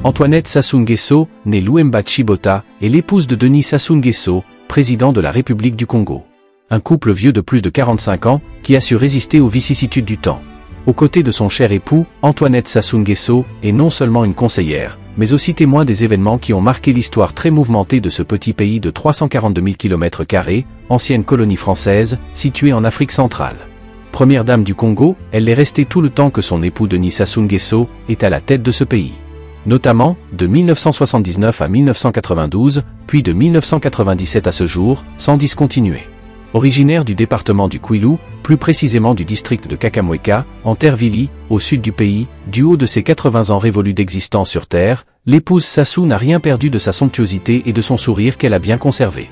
Antoinette Sassou Nguesso, née Louemba Tshibota, est l'épouse de Denis Sassou Nguesso, président de la République du Congo. Un couple vieux de plus de 45 ans, qui a su résister aux vicissitudes du temps. Aux côtés de son cher époux, Antoinette Sassou Nguesso est non seulement une conseillère, mais aussi témoin des événements qui ont marqué l'histoire très mouvementée de ce petit pays de 342 000 km², ancienne colonie française, située en Afrique centrale. Première dame du Congo, elle l'est restée tout le temps que son époux Denis Sassou Nguesso est à la tête de ce pays. Notamment, de 1979 à 1992, puis de 1997 à ce jour, sans discontinuer. Originaire du département du Kwilu, plus précisément du district de Kakamweka, en Terre-Vili, au sud du pays, du haut de ses 80 ans révolus d'existence sur Terre, l'épouse Sassou n'a rien perdu de sa somptuosité et de son sourire qu'elle a bien conservé.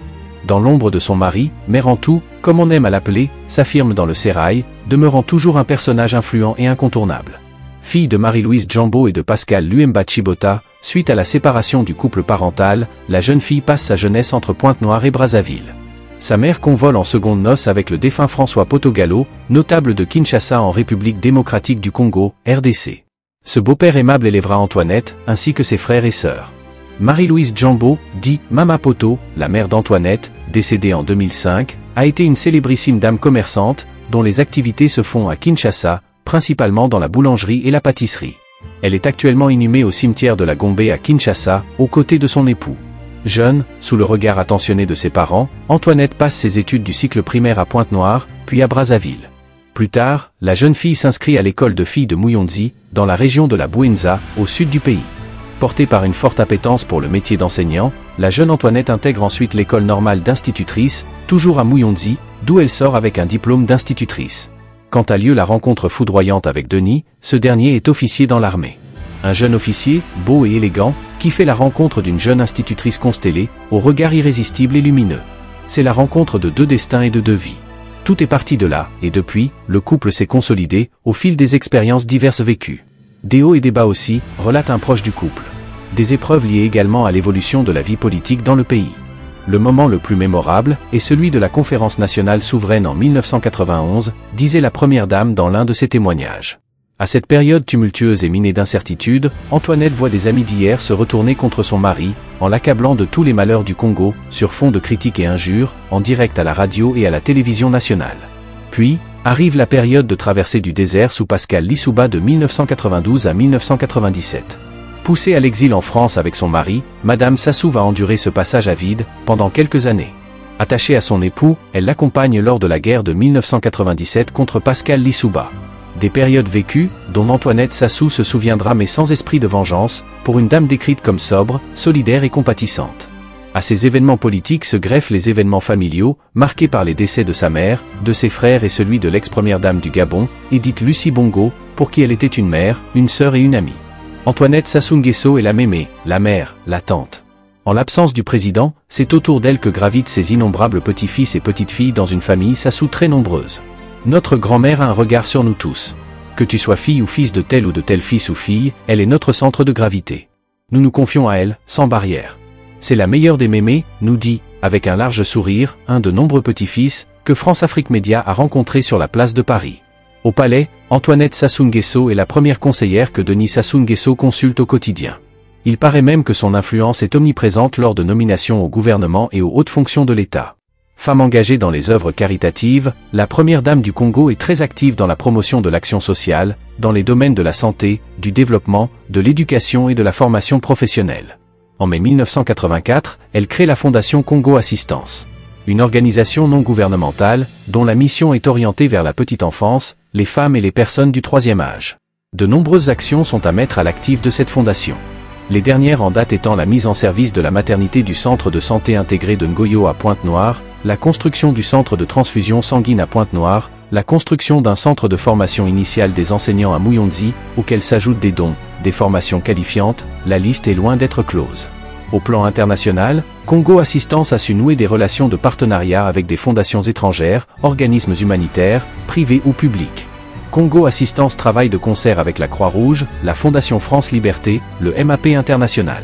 Dans l'ombre de son mari, Merantou, comme on aime à l'appeler, s'affirme dans le sérail, demeurant toujours un personnage influent et incontournable. Fille de Marie-Louise Djambo et de Pascal Louemba Tshibota, suite à la séparation du couple parental, la jeune fille passe sa jeunesse entre Pointe-Noire et Brazzaville. Sa mère convole en secondes noces avec le défunt François Potogalo, notable de Kinshasa en République démocratique du Congo, RDC. Ce beau-père aimable élèvera Antoinette, ainsi que ses frères et sœurs. Marie-Louise Djambo, dit Mama Poto, la mère d'Antoinette, décédée en 2005, a été une célébrissime dame commerçante, dont les activités se font à Kinshasa, principalement dans la boulangerie et la pâtisserie. Elle est actuellement inhumée au cimetière de la Gombe à Kinshasa, aux côtés de son époux. Jeune, sous le regard attentionné de ses parents, Antoinette passe ses études du cycle primaire à Pointe-Noire, puis à Brazzaville. Plus tard, la jeune fille s'inscrit à l'école de filles de Muyonzi, dans la région de la Bouenza, au sud du pays. Portée par une forte appétence pour le métier d'enseignant, la jeune Antoinette intègre ensuite l'école normale d'institutrice, toujours à Muyonzi, d'où elle sort avec un diplôme d'institutrice. Quand a lieu la rencontre foudroyante avec Denis, ce dernier est officier dans l'armée. Un jeune officier, beau et élégant, qui fait la rencontre d'une jeune institutrice constellée, au regard irrésistible et lumineux. C'est la rencontre de deux destins et de deux vies. Tout est parti de là, et depuis, le couple s'est consolidé, au fil des expériences diverses vécues. Des hauts et des bas aussi, relate un proche du couple. Des épreuves liées également à l'évolution de la vie politique dans le pays. Le moment le plus mémorable est celui de la conférence nationale souveraine en 1991, disait la première dame dans l'un de ses témoignages. À cette période tumultueuse et minée d'incertitude, Antoinette voit des amis d'hier se retourner contre son mari, en l'accablant de tous les malheurs du Congo, sur fond de critiques et injures, en direct à la radio et à la télévision nationale. Puis, arrive la période de traversée du désert sous Pascal Lissouba de 1992 à 1997. Poussée à l'exil en France avec son mari, Madame Sassou va endurer ce passage à vide, pendant quelques années. Attachée à son époux, elle l'accompagne lors de la guerre de 1997 contre Pascal Lissouba. Des périodes vécues, dont Antoinette Sassou se souviendra mais sans esprit de vengeance, pour une dame décrite comme sobre, solidaire et compatissante. À ces événements politiques se greffent les événements familiaux, marqués par les décès de sa mère, de ses frères et celui de l'ex-première dame du Gabon, Edith Lucie Bongo, pour qui elle était une mère, une sœur et une amie. Antoinette Sassou Nguesso est la mémé, la mère, la tante. En l'absence du président, c'est autour d'elle que gravitent ses innombrables petits-fils et petites-filles dans une famille Sassou très nombreuse. Notre grand-mère a un regard sur nous tous. Que tu sois fille ou fils de tel ou de tel fils ou fille, elle est notre centre de gravité. Nous nous confions à elle, sans barrière. C'est la meilleure des mémés, nous dit, avec un large sourire, un de nombreux petits-fils, que France Afrique Média a rencontré sur la place de Paris. Au palais, Antoinette Sassou Nguesso est la première conseillère que Denis Sassou Nguesso consulte au quotidien. Il paraît même que son influence est omniprésente lors de nominations au gouvernement et aux hautes fonctions de l'État. Femme engagée dans les œuvres caritatives, la première dame du Congo est très active dans la promotion de l'action sociale, dans les domaines de la santé, du développement, de l'éducation et de la formation professionnelle. En mai 1984, elle crée la Fondation Congo Assistance. Une organisation non gouvernementale, dont la mission est orientée vers la petite enfance, les femmes et les personnes du troisième âge. De nombreuses actions sont à mettre à l'actif de cette fondation. Les dernières en date étant la mise en service de la maternité du centre de santé intégré de Ngoyo à Pointe-Noire, la construction du centre de transfusion sanguine à Pointe-Noire, la construction d'un centre de formation initiale des enseignants à Muyonzi, auquel s'ajoutent des dons, des formations qualifiantes, la liste est loin d'être close. Au plan international, Congo Assistance a su nouer des relations de partenariat avec des fondations étrangères, organismes humanitaires, privés ou publics. Congo Assistance travaille de concert avec la Croix-Rouge, la Fondation France Liberté, le MAP International.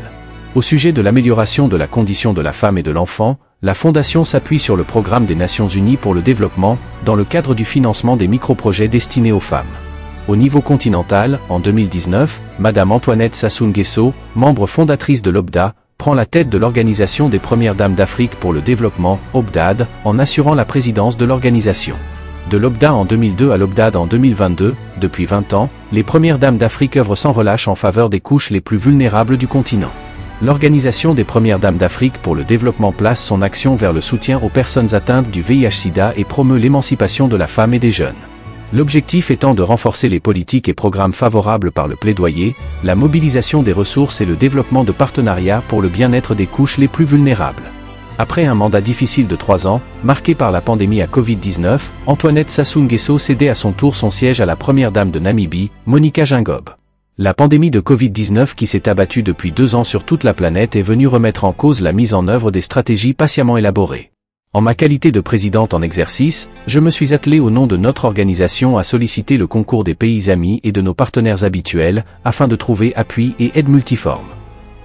Au sujet de l'amélioration de la condition de la femme et de l'enfant, la Fondation s'appuie sur le programme des Nations Unies pour le développement, dans le cadre du financement des microprojets destinés aux femmes. Au niveau continental, en 2019, Madame Antoinette Sassou Nguesso, membre fondatrice de l'OBDA, prend la tête de l'Organisation des Premières Dames d'Afrique pour le Développement, OBDAD, en assurant la présidence de l'organisation. De l'OBDA en 2002 à l'OBDAD en 2022, depuis 20 ans, les Premières Dames d'Afrique œuvrent sans relâche en faveur des couches les plus vulnérables du continent. L'Organisation des Premières Dames d'Afrique pour le Développement place son action vers le soutien aux personnes atteintes du VIH-Sida et promeut l'émancipation de la femme et des jeunes. L'objectif étant de renforcer les politiques et programmes favorables par le plaidoyer, la mobilisation des ressources et le développement de partenariats pour le bien-être des couches les plus vulnérables. Après un mandat difficile de 3 ans, marqué par la pandémie à Covid-19, Antoinette Sassou Nguesso cédait à son tour son siège à la première dame de Namibie, Monica Gingobbe. La pandémie de Covid-19 qui s'est abattue depuis 2 ans sur toute la planète est venue remettre en cause la mise en œuvre des stratégies patiemment élaborées. En ma qualité de présidente en exercice, je me suis attelé au nom de notre organisation à solliciter le concours des pays amis et de nos partenaires habituels, afin de trouver appui et aide multiforme.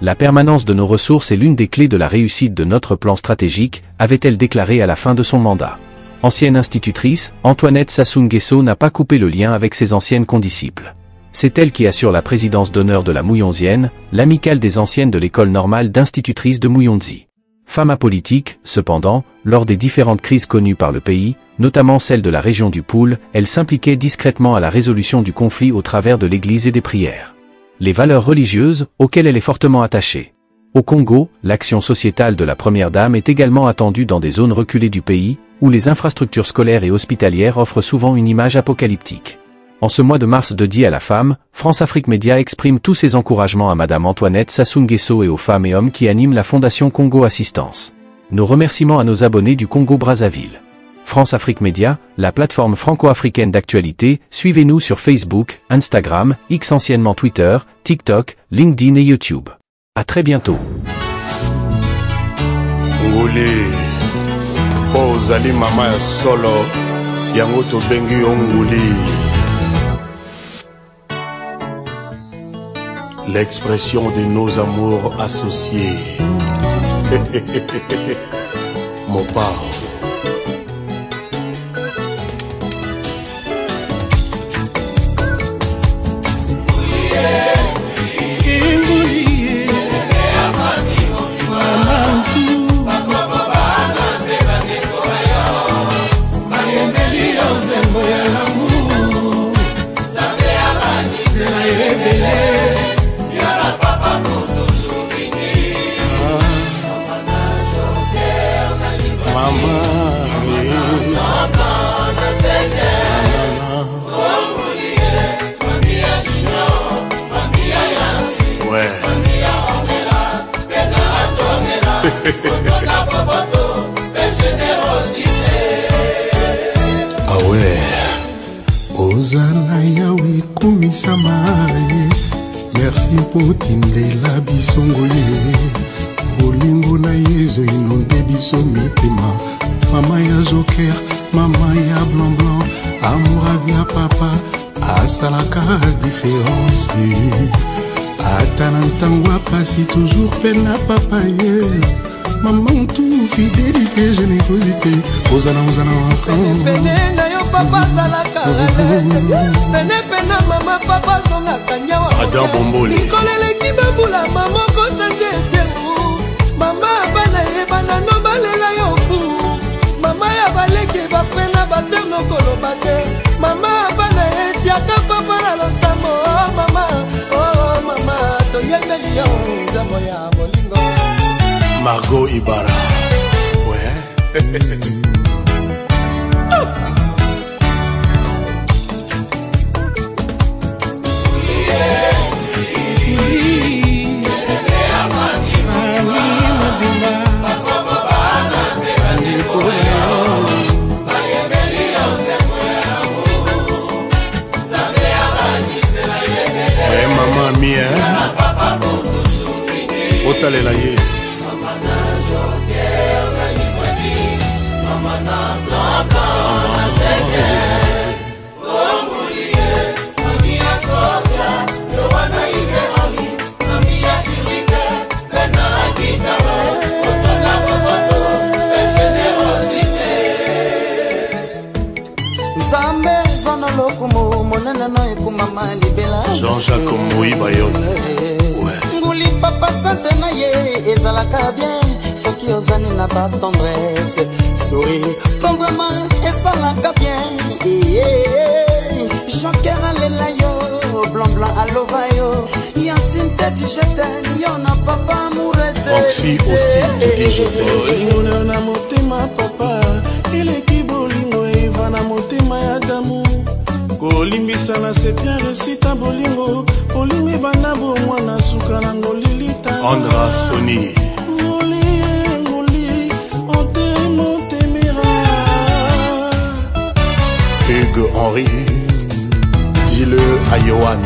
La permanence de nos ressources est l'une des clés de la réussite de notre plan stratégique, avait-elle déclaré à la fin de son mandat. Ancienne institutrice, Antoinette Sassou Nguesso n'a pas coupé le lien avec ses anciennes condisciples. C'est elle qui assure la présidence d'honneur de la Mouyonzienne, l'amicale des anciennes de l'école normale d'institutrices de Mouyonzi. Femme apolitique, cependant, lors des différentes crises connues par le pays, notamment celle de la région du Poul, elle s'impliquait discrètement à la résolution du conflit au travers de l'Église et des prières. Les valeurs religieuses, auxquelles elle est fortement attachée. Au Congo, l'action sociétale de la Première Dame est également attendue dans des zones reculées du pays, où les infrastructures scolaires et hospitalières offrent souvent une image apocalyptique. En ce mois de mars dédié à la femme, France Afrique Média exprime tous ses encouragements à Madame Antoinette Sassou Nguesso et aux femmes et hommes qui animent la Fondation Congo Assistance. Nos remerciements à nos abonnés du Congo-Brazzaville. France Afrique Média, la plateforme franco-africaine d'actualité, suivez-nous sur Facebook, Instagram, X anciennement Twitter, TikTok, LinkedIn et YouTube. À très bientôt. L'expression de nos amours associés. Mon père. Ah ouais, Ozana Yawe Kumisamaye, merci pour Tindela Bisongole, Bolingo na Yezo inonde biso mitema, Mama ya Joker, Mama ya Blanc Blanc, amour avia papa, asalaka différence. Atanantangwa pasi toujours pena papa ye. Maman tout fidélité, générosité. Ozana Pene na yo papa salaka Pene pena mama papa zonga kanyawa Adam Bombole Nikolele kibabula mama ko change tembu Mama bana ye bana no balela yo Mama ya baleke ba frena ba terno kolo bate Mama bana ye tiaka papa la losamo Oh mama to yembeli yo zamo ya bolingo Margot Ibarra. Ouais. Maman mia. Otalela ye. Zambe zona lokumu monene no beaucoup maman libela Jean-Jacques Moui Bayonne nguli papa sante na ye ezalaka bien soki ozani na ba tendresse sourire tendrement ezalaka bien joker alela yo blanc blanc alova yo Yacine tete je t'aime yo na papa mourete Roxy aussi dit je t'aime bolingo na motema papa eleki bolingo eva na motema ya damu kolimbisa na sepia resita bolingo bolingo ebanda bomwana suka na ngolilita Andra Sony ngoli otemotemera Hugues Henry dis-le à Johan